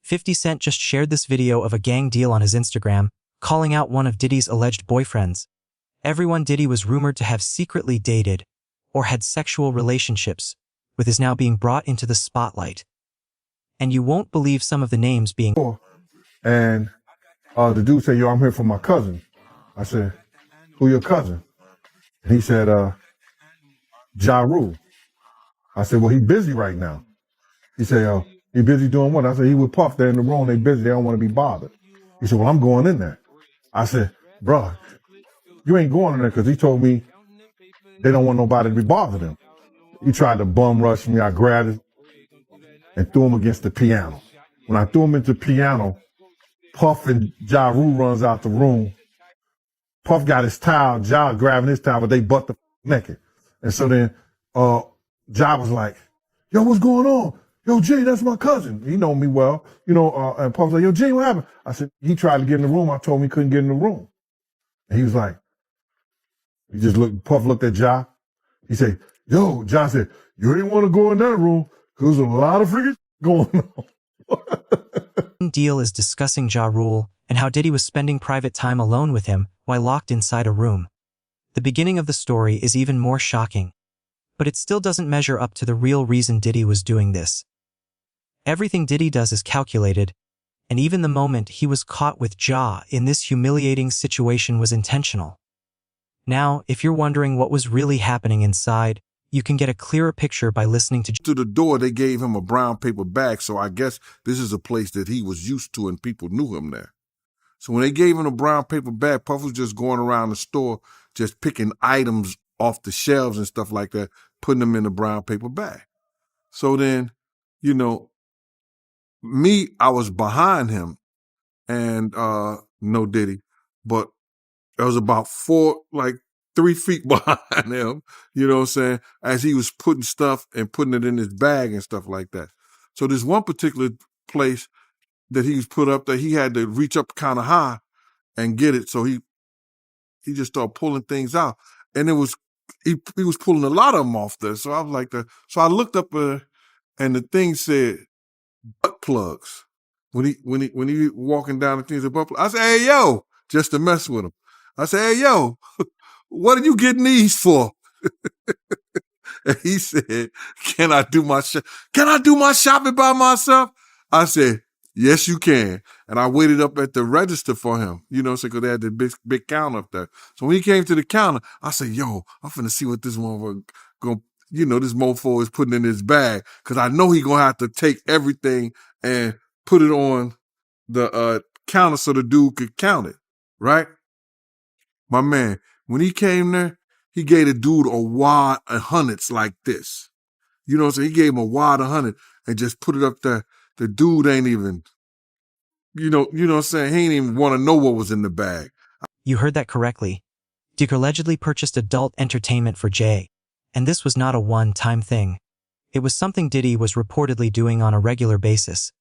50 Cent just shared this video of a gang deal on his Instagram, calling out one of Diddy's alleged boyfriends. Everyone Diddy was rumored to have secretly dated or had sexual relationships with is now being brought into the spotlight. And you won't believe some of the names being... And the dude said, yo, I'm here for my cousin. I said, who your cousin? And he said, Ja Rule. I said, well, he busy right now. He said, he busy doing what? I said, he with Puff. They're in the room. They busy. They don't want to be bothered. He said, well, I'm going in there. I said, bro, you ain't going in there because he told me they don't want nobody to be bothered him. He tried to bum rush me. I grabbed it and threw him against the piano. When I threw him into the piano, Puff and Ja Rule runs out the room. Puff got his towel, Ja grabbing his towel, but they butt the naked. And so then Ja was like, yo, what's going on? Yo, Jay, that's my cousin. He know me well. And Puff was like, yo, Jay, what happened? I said, he tried to get in the room. I told him he couldn't get in the room. And he was like, Puff looked at Ja. He said, yo, Ja said, you didn't want to go in that room because there's a lot of freaking going on. Deal is discussing Ja Rule and how Diddy was spending private time alone with him while locked inside a room. The beginning of the story is even more shocking, but it still doesn't measure up to the real reason Diddy was doing this. Everything Diddy does is calculated, and even the moment he was caught with Ja in this humiliating situation was intentional. Now, if you're wondering what was really happening inside, you can get a clearer picture by listening to the door. They gave him a brown paper bag, so I guess this is a place that he was used to and people knew him there. So when they gave him a brown paper bag, Puff was just going around the store, just picking items off the shelves and stuff like that, putting them in a brown paper bag. So then, I was behind him and no Diddy, but I was about 3 feet behind him, you know what I'm saying, as he was putting stuff and putting it in his bag and stuff like that. So there's one particular place that he was put up there, he had to reach up kind of high and get it. So he just started pulling things out. And he was pulling a lot of them off there. So I was like, so I looked up and the thing said butt plugs. When he walking down the thing, said butt plugs. I said, hey, yo, just to mess with him. I said, hey, yo, what are you getting these for? And he said, can I do my shopping by myself? I said, yes, you can. And I waited up at the register for him, because they had the big counter up there. So when he came to the counter, I said, yo, I'm finna see what this motherfucker this mofo is putting in his bag. Cause I know he gonna have to take everything and put it on the counter so the dude could count it, right? My man, when he came there, he gave the dude a wad of hundreds like this. You know what I'm saying? He gave him a wad of hundred and just put it up there. The dude ain't even, you know what I'm saying? He ain't even want to know what was in the bag. You heard that correctly. Dick allegedly purchased adult entertainment for Jay, and this was not a one-time thing. It was something Diddy was reportedly doing on a regular basis.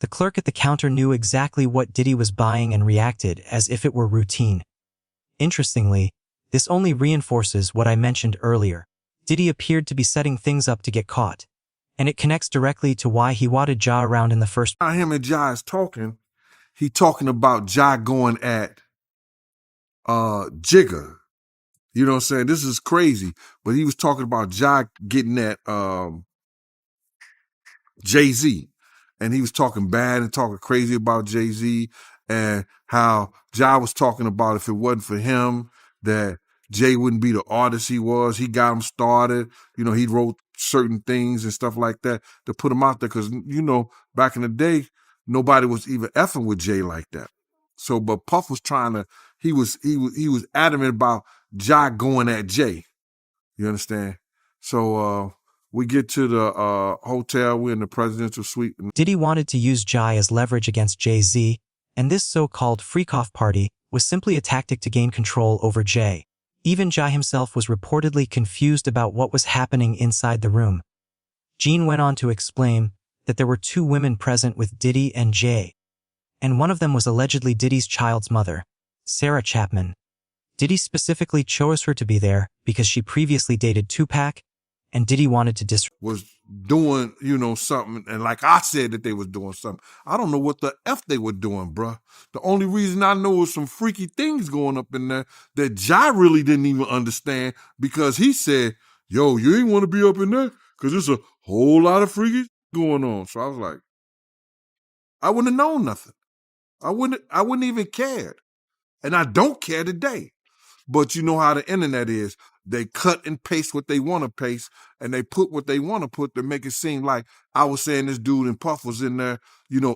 The clerk at the counter knew exactly what Diddy was buying and reacted as if it were routine. Interestingly, this only reinforces what I mentioned earlier. Diddy appeared to be setting things up to get caught, and it connects directly to why he wadded Ja around in the first place. Him and Ja is talking. He talking about Ja going at Jigga. You know what I'm saying? This is crazy. But he was talking about Ja getting at Jay-Z. And he was talking bad and talking crazy about Jay-Z and how Ja was talking about if it wasn't for him, that Jay wouldn't be the artist he was. He got him started. He wrote certain things and stuff like that to put him out there. Cause, back in the day, nobody was even effing with Jay like that. So, but Puff was trying to, he was adamant about Ja going at Jay. You understand? So, we get to the hotel. We're in the presidential suite. Diddy wanted to use Ja as leverage against Jay-Z, and this so-called freak-off party was simply a tactic to gain control over Jay. Even Ja himself was reportedly confused about what was happening inside the room. Gene went on to explain that there were 2 women present with Diddy and Jay, and one of them was allegedly Diddy's child's mother, Sarah Chapman. Diddy specifically chose her to be there because she previously dated Tupac, and Diddy wanted to was doing, something, and like I said that they was doing something. I don't know what the F they were doing, bruh. The only reason I know was some freaky things going up in there that Ja really didn't even understand, because he said, yo, you ain't want to be up in there because there's a whole lot of freaky going on. So I was like, I wouldn't have known nothing. I wouldn't even cared. And I don't care today. But you know how the internet is. They cut and paste what they want to paste, and they put what they want to put to make it seem like I was saying this dude and Puff was in there,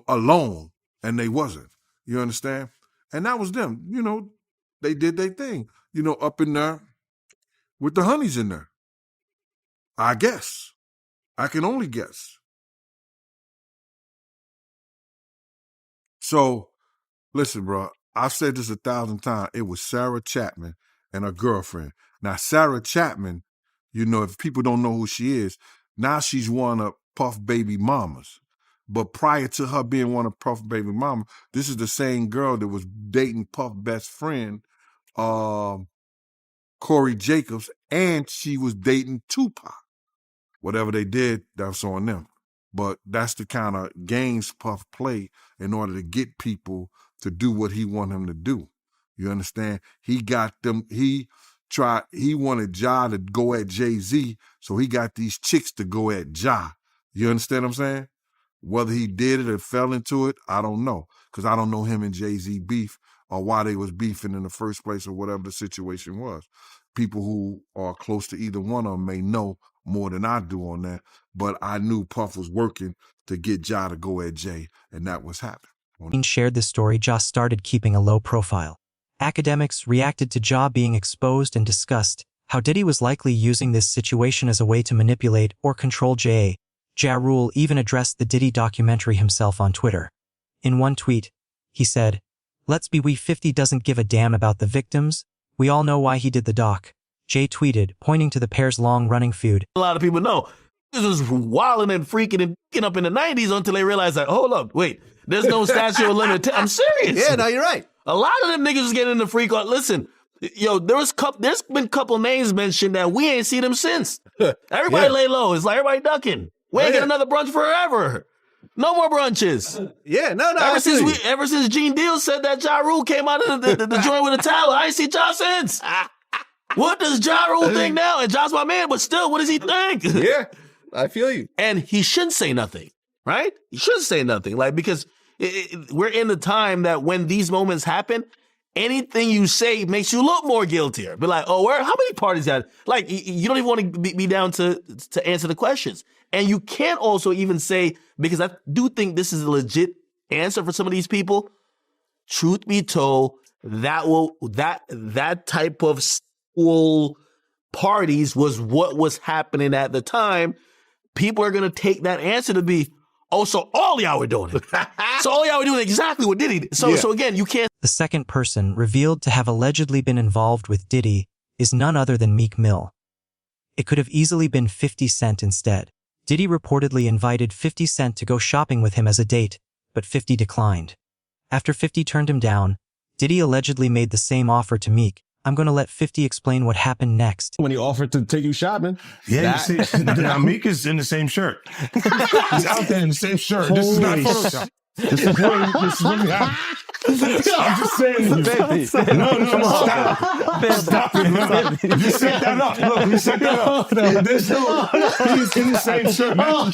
alone, and they wasn't. You understand? And that was them. They did their thing, up in there with the honeys in there. I guess. I can only guess. So, listen, bro, I've said this 1,000 times. It was Sarah Chapman and her girlfriend. Now, Sarah Chapman, if people don't know who she is, now she's one of Puff baby mamas. But prior to her being one of Puff baby mama, this is the same girl that was dating Puff best friend, Corey Jacobs, and she was dating Tupac. Whatever they did, that's on them. But that's the kind of games Puff play in order to get people to do what he want him to do. You understand? He got them, he wanted Ja to go at Jay-Z, so he got these chicks to go at Ja. You understand what I'm saying? Whether he did it or fell into it, I don't know. Because I don't know him and Jay-Z beef or why they was beefing in the first place or whatever the situation was. People who are close to either one of them may know more than I do on that. But I knew Puff was working to get Ja to go at Jay, and that was happening. Shared this story, Ja started keeping a low profile. Academics reacted to Ja being exposed and discussed how Diddy was likely using this situation as a way to manipulate or control Jay. Ja Rule even addressed the Diddy documentary himself on Twitter. In one tweet, he said, "Let's be we 50 doesn't give a damn about the victims. We all know why he did the doc." Jay tweeted, pointing to the pair's long-running feud. A lot of people know this was wilding and freaking and picking up in the 90s until they realized that, hold up, wait, there's no statute of limit. I'm serious. Yeah, no, you're right. A lot of them niggas was getting in the freak on. Listen, yo, there's been a couple names mentioned that we ain't seen them since. Everybody lay low. It's like everybody ducking. We ain't get another brunch forever. No more brunches. Yeah, no. Ever since Gene Deal said that Ja Rule came out of the joint with a towel, I ain't seen Ja since. What does Ja Rule think now? And Ja's my man, but still, what does he think? Yeah, I feel you. And he shouldn't say nothing, right? He shouldn't say nothing, because we're in the time that when these moments happen, anything you say makes you look more guiltier. Be like, oh, how many parties had? Like, you don't even want to be down to answer the questions. And you can't also even say, because I do think this is a legit answer for some of these people. Truth be told, that type of school parties was what was happening at the time. People are going to take that answer to be, oh, so all y'all were doing it. So all y'all were doing exactly what Diddy did. So again, you can't. The second person revealed to have allegedly been involved with Diddy is none other than Meek Mill. It could have easily been 50 Cent instead. Diddy reportedly invited 50 Cent to go shopping with him as a date, but 50 declined. After 50 turned him down, Diddy allegedly made the same offer to Meek. I'm going to let 50 explain what happened next. When he offered to take you shopping. Yeah, you see, now Meek is in the same shirt. He's out there in the same shirt. This is not Photoshop. This is really happened. I'm just saying. No, stop it, bro. You set that up. Look, you set that up. There's he's in the same shirt. What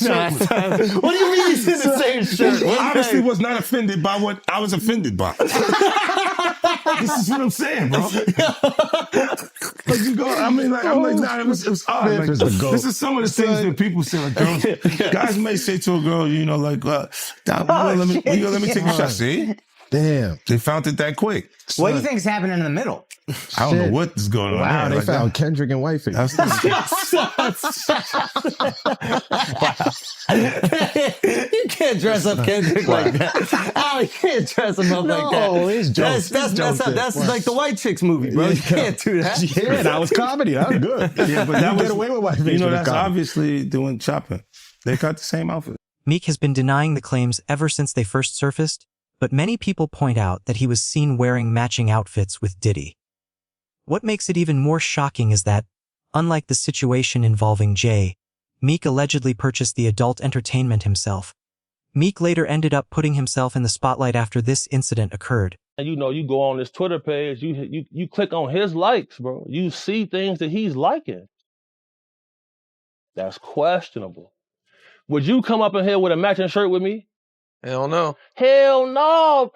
do you mean he's in the same shirt? Well, obviously was not offended by what I was offended by. This is what I'm saying, bro. Like you go, I'm like, nah, it was odd. Like, this is some of the things that people say. Like girls, guys may say to a girl, like, let me take a shot. See? Damn. They found it that quick. What do you think is happening in the middle? I don't know what is going on. Wow, there. they found Kendrick and Whiteface. You can't dress up Kendrick like that. Oh, you can't dress him up like that. No, it's jokes. That's like the White Chicks movie, bro. You can't do that. Yeah, that was comedy. That was good. Yeah, but that get away with Whiteface. That's obviously doing shopping. They got the same outfit. Meek has been denying the claims ever since they first surfaced, but many people point out that he was seen wearing matching outfits with Diddy. What makes it even more shocking is that, Unlike the situation involving Jay, Meek allegedly purchased the adult entertainment himself. Meek later ended up putting himself in the spotlight after this incident occurred. And you go on his Twitter page, you click on his likes, bro. You see things that he's liking. That's questionable. Would you come up in here with a matching shirt with me? Hell no. Hell no.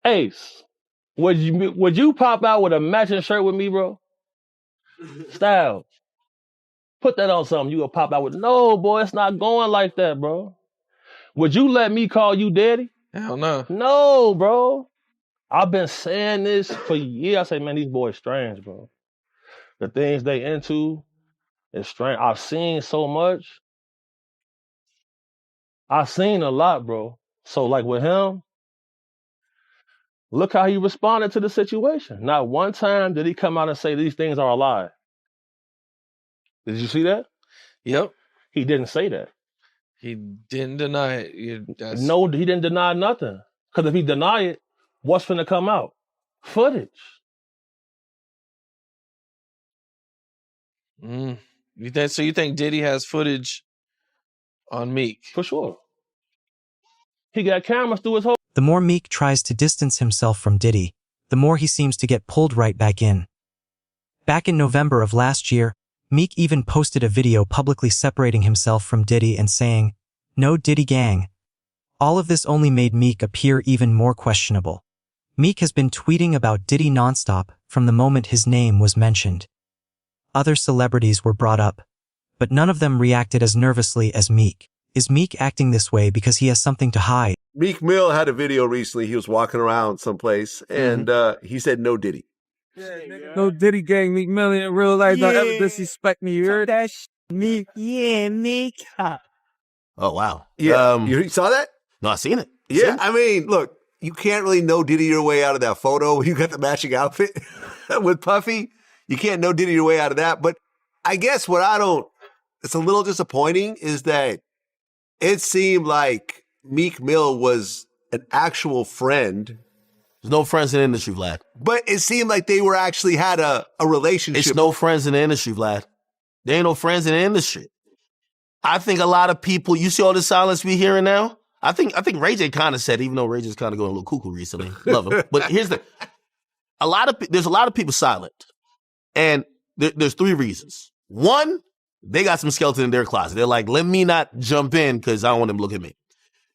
Ace, would you pop out with a matching shirt with me, bro? Styles, put that on something. You gonna pop out with? No, boy, it's not going like that, bro. Would you let me call you daddy? Hell no. No, bro. I've been saying this for years. I say, man, these boys strange, bro. The things they into is strange. I've seen so much. I've seen a lot, bro. So like with him, look how he responded to the situation. Not one time did he come out and say these things are a lie. Did you see that? Yep. He didn't say that. He didn't deny it. No, he didn't deny nothing. Because if he deny it, what's finna come out? Footage. You think Diddy has footage on Meek? For sure. He got cameras through his whole... The more Meek tries to distance himself from Diddy, the more he seems to get pulled right back in. Back in November of last year, Meek even posted a video publicly separating himself from Diddy and saying, "No Diddy gang." All of this only made Meek appear even more questionable. Meek has been tweeting about Diddy nonstop from the moment his name was mentioned. Other celebrities were brought up, but none of them reacted as nervously as Meek. Is Meek acting this way because he has something to hide? Meek Mill had a video recently. He was walking around someplace, and he said, "No Diddy." No Diddy gang, Meek Mill in real life. Don't ever disrespect me. You heard that? Meek, yeah, Meek. Oh, wow. Yeah, you saw that? No, I seen it. Yeah, I mean, look, you can't really know Diddy your way out of that photo when you got the matching outfit with Puffy. You can't know Diddy your way out of that. But I guess it's a little disappointing is that it seemed like Meek Mill was an actual friend. There's no friends in the industry, Vlad. But it seemed like they were actually had a relationship. It's no friends in the industry, Vlad. There ain't no friends in the industry. I think a lot of people, you see all the silence we hearing now? I think Ray J kind of said, even though Ray J's kind of going a little cuckoo recently. Love him. But here's there's a lot of people silent. And there's three reasons. One, they got some skeleton in their closet. They're like, let me not jump in because I don't want them to look at me.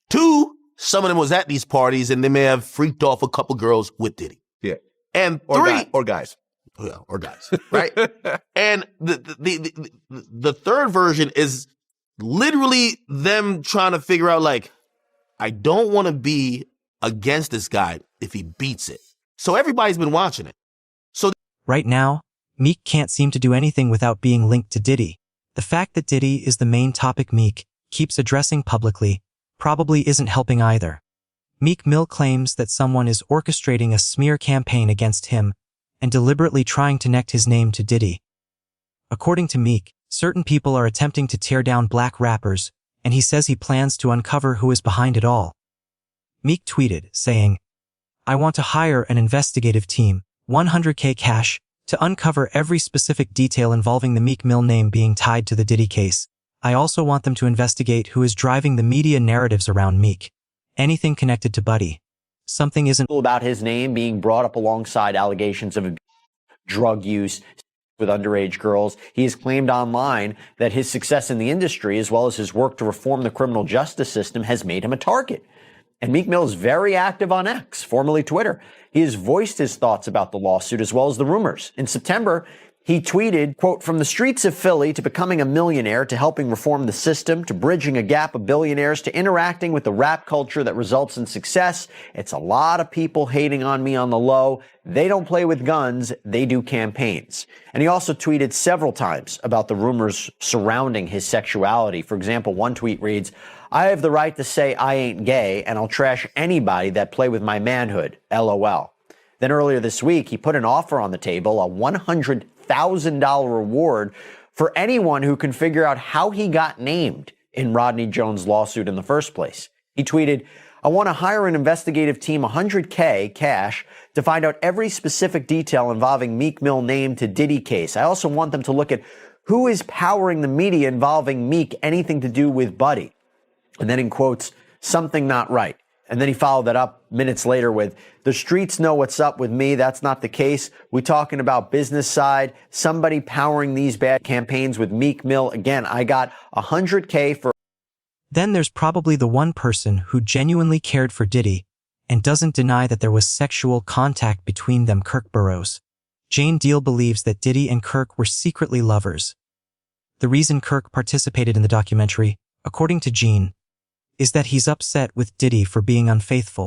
Two, some of them was at these parties and they may have freaked off a couple girls with Diddy. Yeah. And three, or guys. Yeah, or guys, right? And the third version is literally them trying to figure out, like, I don't want to be against this guy if he beats it. So everybody's been watching it. So right now, Meek can't seem to do anything without being linked to Diddy. The fact that Diddy is the main topic Meek keeps addressing publicly probably isn't helping either. Meek Mill claims that someone is orchestrating a smear campaign against him and deliberately trying to connect his name to Diddy. According to Meek, certain people are attempting to tear down black rappers, and he says he plans to uncover who is behind it all. Meek tweeted, saying, "I want to hire an investigative team, $100K cash, to uncover every specific detail involving the Meek Mill name being tied to the Diddy case. I also want them to investigate who is driving the media narratives around Meek. Anything connected to Buddy. Something isn't about his name being brought up alongside allegations of drug use with underage girls. He has claimed online that his success in the industry, as well as his work to reform the criminal justice system, has made him a target. And Meek Mill is very active on X, formerly Twitter. He has voiced his thoughts about the lawsuit as well as the rumors. In September, he tweeted, quote, "From the streets of Philly to becoming a millionaire to helping reform the system to bridging a gap of billionaires to interacting with the rap culture that results in success. It's a lot of people hating on me on the low. They don't play with guns. They do campaigns." And he also tweeted several times about the rumors surrounding his sexuality. For example, one tweet reads, "I have the right to say I ain't gay, and I'll trash anybody that play with my manhood. LOL." Then earlier this week, he put an offer on the table, a $100,000 reward for anyone who can figure out how he got named in Rodney Jones' lawsuit in the first place. He tweeted, I want to hire an investigative team, $100K cash, to find out every specific detail involving Meek Mill name to Diddy case. I also want them to look at who is powering the media involving Meek, anything to do with Buddy. And then in quotes, something not right. And then he followed that up minutes later with, the streets know what's up with me. That's not the case. We talking about business side, somebody powering these bad campaigns with Meek Mill. Again, I got $100K for. Then there's probably the one person who genuinely cared for Diddy and doesn't deny that there was sexual contact between them, Kirk Burrows. Jane Deal believes that Diddy and Kirk were secretly lovers. The reason Kirk participated in the documentary, according to Jean, is that he's upset with Diddy for being unfaithful.